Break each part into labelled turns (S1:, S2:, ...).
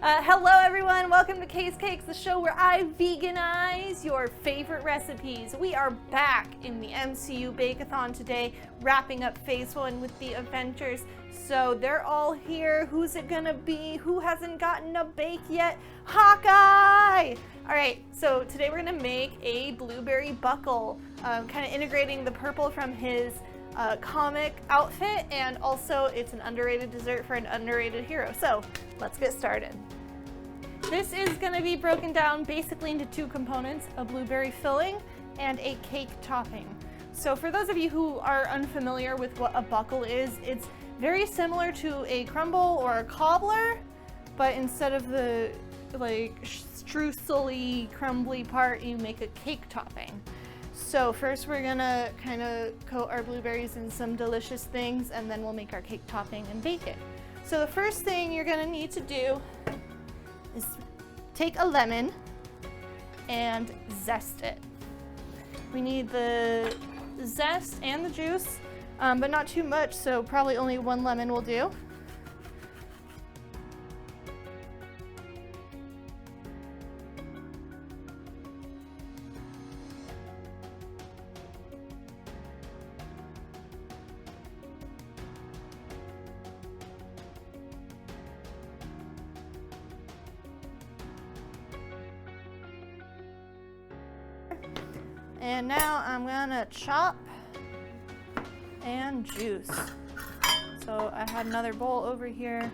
S1: Hello everyone, welcome to Case Cakes, the show where I veganize your favorite recipes. We are back in the MCU Bake-a-thon today, wrapping up phase 1 with the Avengers. So they're all here. Who's it gonna be? Who hasn't gotten a bake yet? Hawkeye! Alright, so today we're gonna make a blueberry buckle, kind of integrating the purple from his comic outfit, and also it's an underrated dessert for an underrated hero. So let's get started. This is going to be broken down basically into two components, a blueberry filling and a cake topping. So for those of you who are unfamiliar with what a buckle is, it's very similar to a crumble or a cobbler, but instead of the like streusely crumbly part, you make a cake topping. So first we're gonna kind of coat our blueberries in some delicious things, and then we'll make our cake topping and bake it. So the first thing you're gonna need to do is take a lemon and zest it. We need the zest and the juice, but not too much, so probably only one lemon will do. And now I'm gonna chop and juice. So I had another bowl over here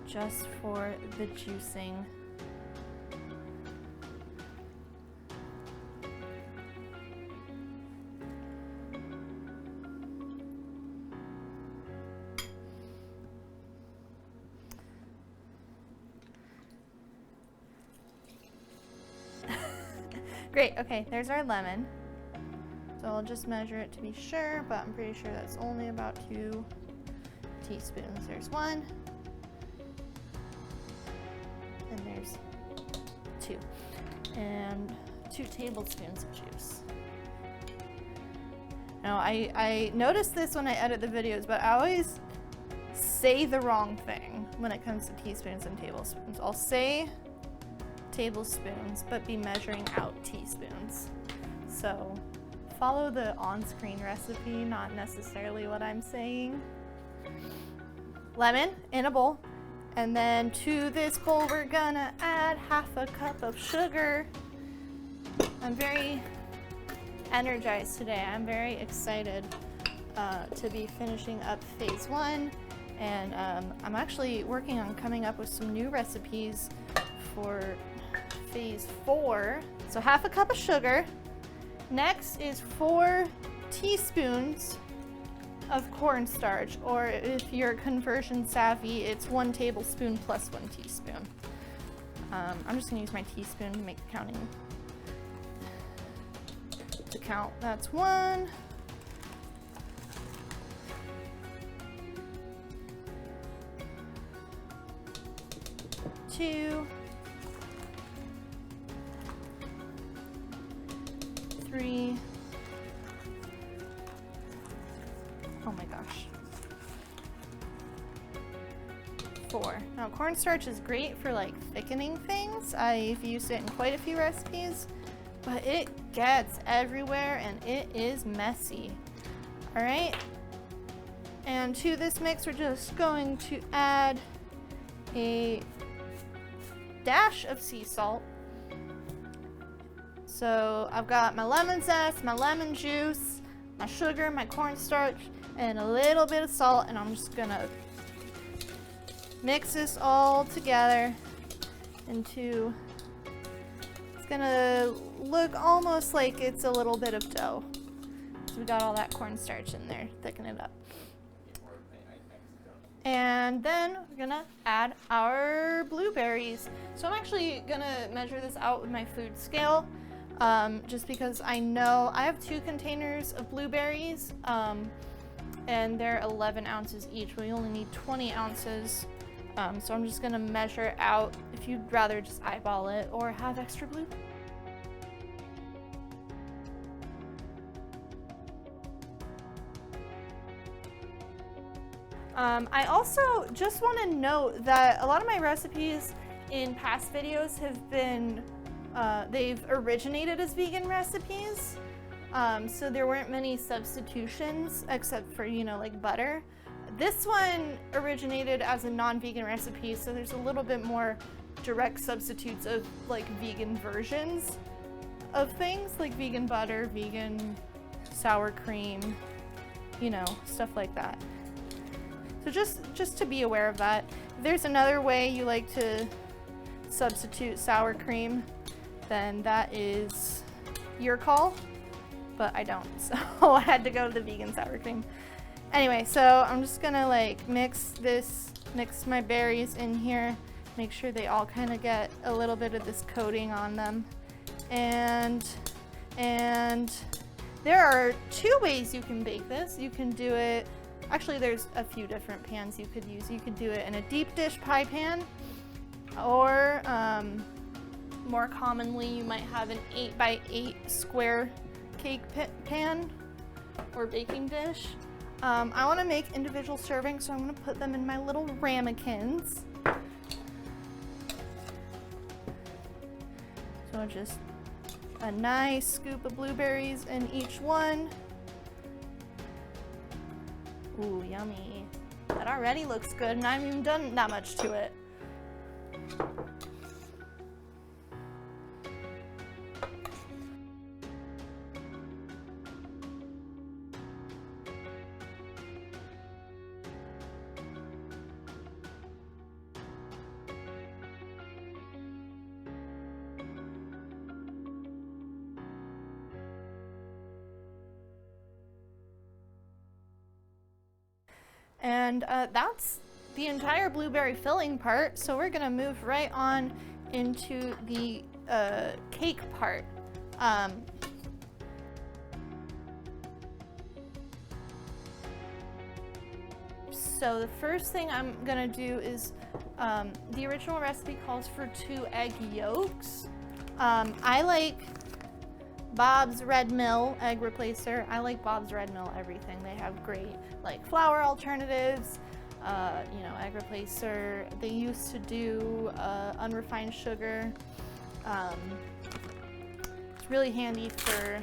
S1: just for the juicing. Great, okay, there's our lemon. So I'll just measure it to be sure, but I'm pretty sure that's only about 2 teaspoons. There's 1, and there's 2, and 2 tablespoons of juice. Now I noticed this when I edit the videos, but I always say the wrong thing when it comes to teaspoons and tablespoons. I'll say tablespoons, but be measuring out teaspoons. So follow the on-screen recipe, not necessarily what I'm saying. Lemon in a bowl, and then to this bowl we're gonna add 1/2 cup of sugar. I'm very energized today. I'm very excited to be finishing up phase 1, and I'm actually working on coming up with some new recipes for phase 4. So 1/2 cup of sugar. Next is 4 teaspoons of cornstarch, or if you're conversion savvy, it's 1 tablespoon plus 1 teaspoon. I'm just gonna use my teaspoon to make the counting to count. That's 1. Two. 3. Oh my gosh. 4. Now cornstarch is great for like thickening things. I've used it in quite a few recipes, but it gets everywhere and it is messy. All right. And to this mix, we're just going to add a dash of sea salt. So I've got my lemon zest, my lemon juice, my sugar, my cornstarch, and a little bit of salt, and I'm just gonna mix this all together into, it's gonna look almost like it's a little bit of dough. So we got all that cornstarch in there, thicken it up. And then we're gonna add our blueberries. So I'm actually gonna measure this out with my food scale. Just because I know I have 2 containers of blueberries, and they're 11 ounces each. We only need 20 ounces, so I'm just gonna measure out if you'd rather just eyeball it or have extra blue. I also just want to note that a lot of my recipes in past videos have been, they've originated as vegan recipes. So there weren't many substitutions except for, you know, like butter. This one originated as a non-vegan recipe, so there's a little bit more direct substitutes of like vegan versions of things, like vegan butter, vegan sour cream, you know, stuff like that. So just to be aware of that. If there's another way you like to substitute sour cream, then that is your call, but I don't, so I had to go to the vegan sour cream. Anyway, so I'm just gonna like mix my berries in here, make sure they all kind of get a little bit of this coating on them. And there are two ways you can bake this. You can do it, actually there's a few different pans you could use. You could do it in a deep dish pie pan, or more commonly you might have an 8x8 square cake pan or baking dish. I want to make individual servings, so I'm going to put them in my little ramekins. So just a nice scoop of blueberries in each one. Ooh, yummy. That already looks good, and I haven't even done that much to it. And that's the entire blueberry filling part, so we're gonna move right on into the cake part. So the first thing I'm gonna do is, the original recipe calls for 2 egg yolks. I like Bob's Red Mill egg replacer. I like Bob's Red Mill everything. They have great like flour alternatives, you know, egg replacer. They used to do unrefined sugar. It's really handy for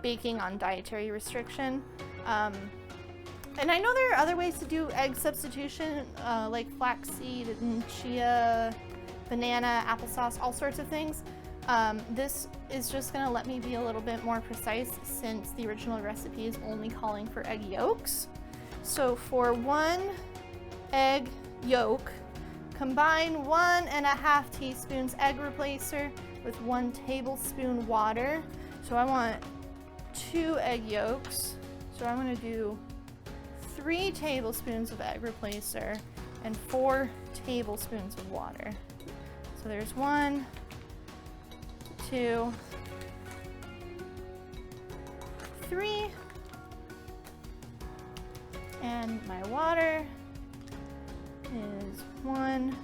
S1: baking on dietary restriction. And I know there are other ways to do egg substitution, like flaxseed and chia, banana, applesauce, all sorts of things. This is just gonna let me be a little bit more precise since the original recipe is only calling for egg yolks. So for 1 egg yolk, combine 1.5 teaspoons egg replacer with 1 tablespoon water. So I want 2 egg yolks. So I'm gonna do 3 tablespoons of egg replacer and 4 tablespoons of water. So there's 1, 2, 3, and my water is 1,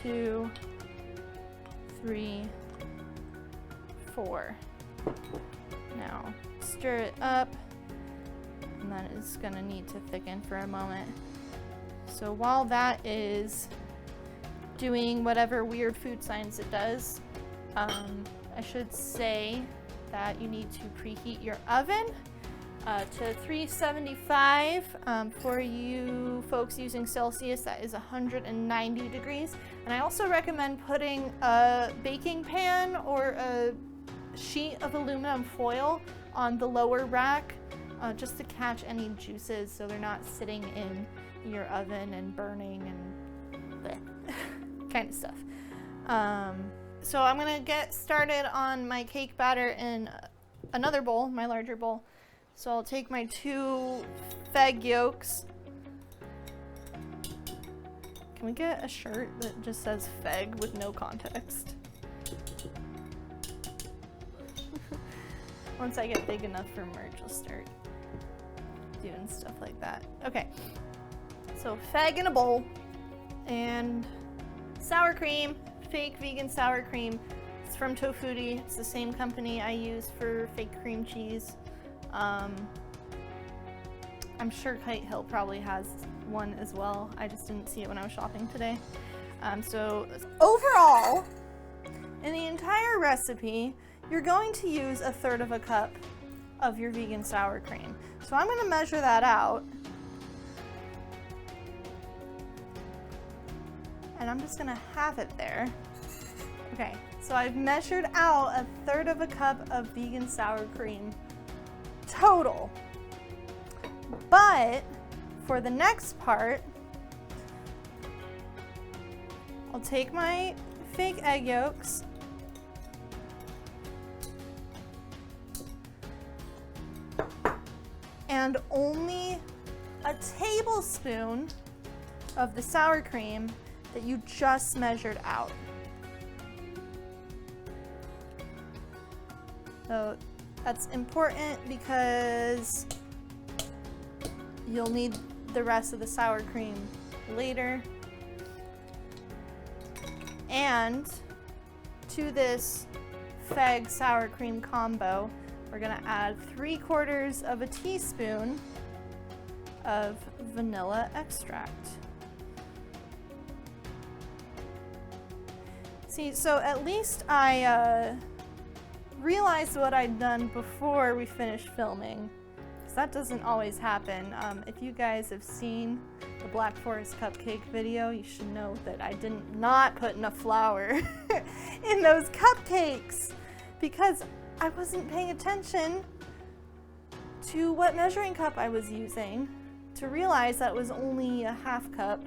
S1: 2, 3, 4. Now stir it up, and then it's gonna need to thicken for a moment. So while that is doing whatever weird food science it does, I should say that you need to preheat your oven to 375. For you folks using Celsius, that is 190 degrees. And I also recommend putting a baking pan or a sheet of aluminum foil on the lower rack just to catch any juices so they're not sitting in your oven and burning and bleh, kind of stuff. So I'm gonna get started on my cake batter in another bowl, my larger bowl. So I'll take my 2 feg yolks. Can we get a shirt that just says feg with no context? Once I get big enough for merch, I'll start doing stuff like that. Okay, so feg in a bowl and sour cream. Fake vegan sour cream. It's from Tofutti. It's the same company I use for fake cream cheese. I'm sure Kite Hill probably has one as well. I just didn't see it when I was shopping today. So overall, in the entire recipe, you're going to use 1/3 cup of your vegan sour cream. So I'm going to measure that out. And I'm just going to have it there. Okay, so I've measured out 1/3 cup of vegan sour cream total. But for the next part, I'll take my fake egg yolks and only a tablespoon of the sour cream that you just measured out. So that's important because you'll need the rest of the sour cream later. And to this feg sour cream combo, we're gonna add 3/4 teaspoon of vanilla extract. See, so at least I realized what I'd done before we finished filming, because that doesn't always happen. If you guys have seen the Black Forest cupcake video, you should know that I did not put enough flour in those cupcakes because I wasn't paying attention to what measuring cup I was using to realize that it was only a 1/2 cup,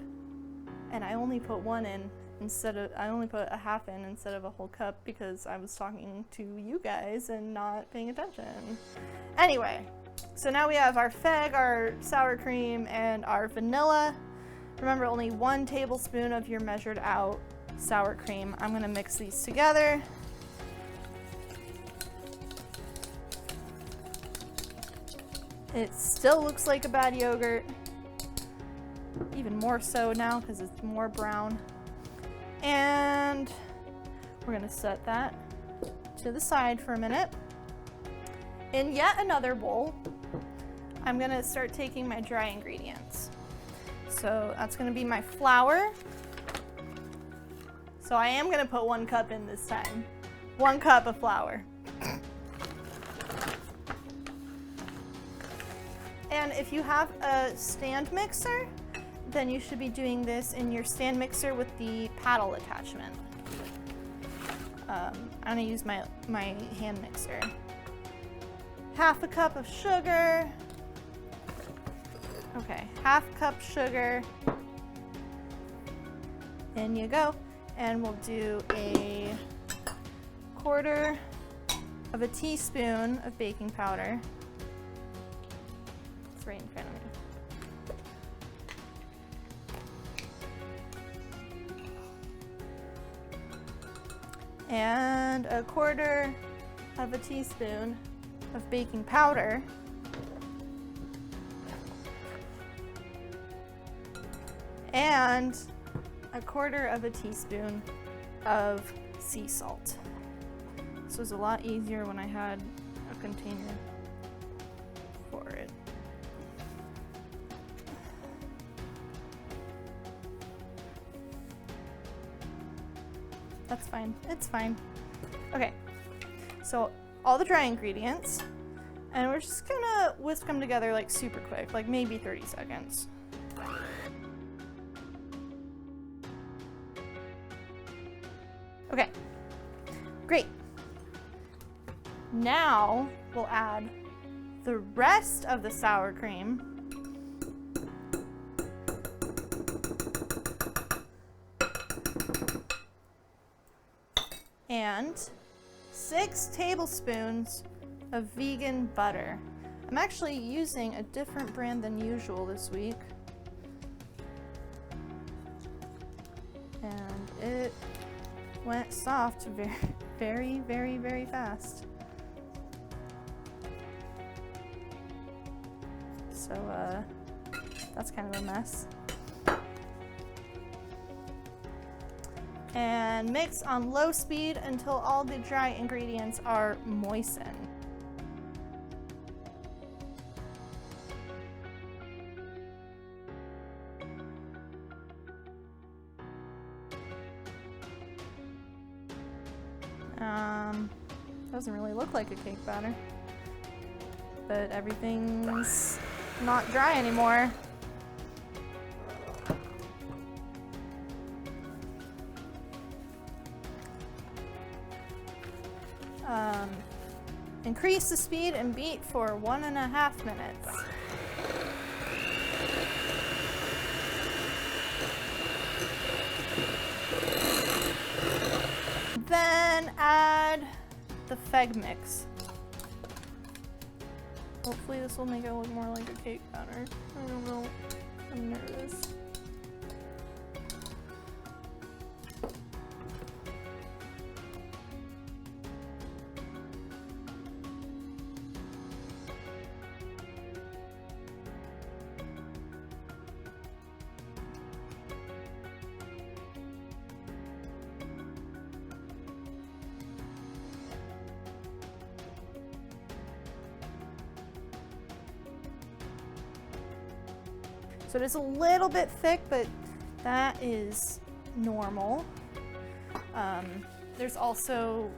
S1: and I only put one in I only put a 1/2 in instead of a whole cup because I was talking to you guys and not paying attention. Anyway, so now we have our feg, our sour cream, and our vanilla. Remember, only 1 tablespoon of your measured out sour cream. I'm gonna mix these together. It still looks like a bad yogurt, even more so now because it's more brown. And we're gonna set that to the side for a minute. In yet another bowl, I'm gonna start taking my dry ingredients. So that's gonna be my flour. So I am gonna put 1 cup in this time. 1 cup of flour. And if you have a stand mixer, then you should be doing this in your stand mixer with the paddle attachment. I'm gonna use my hand mixer. 1/2 cup of sugar. Okay, 1/2 cup sugar. In you go. And we'll do a 1/4 teaspoon of baking powder. It's right in front of me. And a 1/4 teaspoon of baking powder. And a 1/4 teaspoon of sea salt. This was a lot easier when I had a container for it. That's fine, it's fine. Okay, so all the dry ingredients, and we're just gonna whisk them together like super quick, like maybe 30 seconds. Okay, great. Now we'll add the rest of the sour cream. And 6 tablespoons of vegan butter. I'm actually using a different brand than usual this week. And it went soft very, very, very fast. So that's kind of a mess. And mix on low speed until all the dry ingredients are moistened. Doesn't really look like a cake batter. But everything's not dry anymore. Increase the speed and beat for 1.5 minutes. Then add the feg mix. Hopefully this will make it look more like a cake batter. I don't know. I'm nervous. So it is a little bit thick, but that is normal. There's also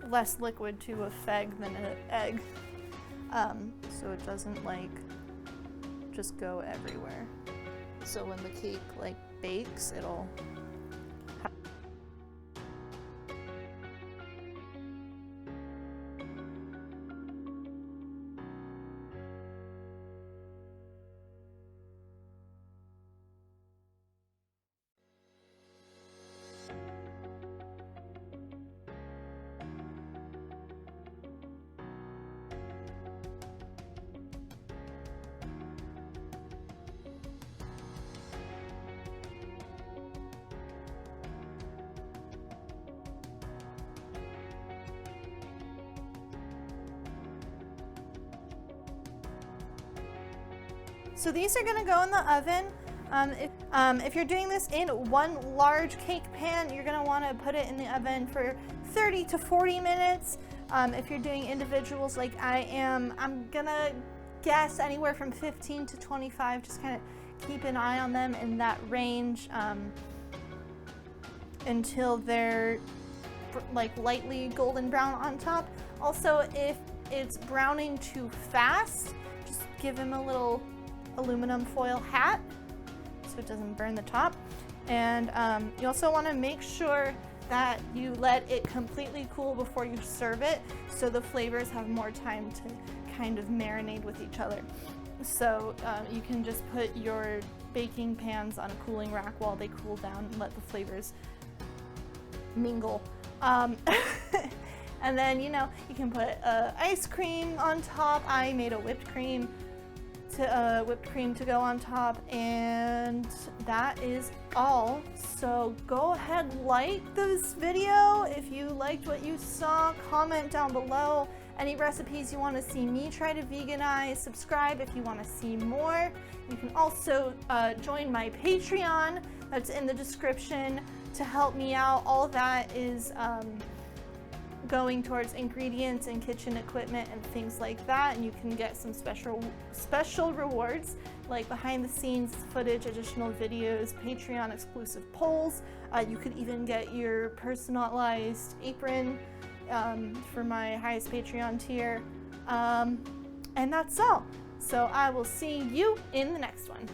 S1: less liquid to a feg than an egg, so it doesn't like just go everywhere. So when the cake like bakes, it'll So these are gonna go in the oven. If you're doing this in one large cake pan, you're gonna wanna put it in the oven for 30 to 40 minutes. If you're doing individuals like I am, I'm gonna guess anywhere from 15 to 25. Just kind of keep an eye on them in that range until they're like lightly golden brown on top. Also, if it's browning too fast, just give them a little aluminum foil hat so it doesn't burn the top. And you also want to make sure that you let it completely cool before you serve it, so the flavors have more time to kind of marinate with each other. So you can just put your baking pans on a cooling rack while they cool down and let the flavors mingle. And then, you know, you can put ice cream on top. I made a whipped cream to go on top, and that is all. So go ahead, like this video if you liked what you saw. Comment down below any recipes you want to see me try to veganize. Subscribe if you want to see more. You can also join my Patreon, that's in the description, to help me out. All of that is going towards ingredients and kitchen equipment and things like that, and you can get some special rewards like behind the scenes footage, additional videos, Patreon exclusive polls. You could even get your personalized apron for my highest Patreon tier, and that's all. So I will see you in the next one.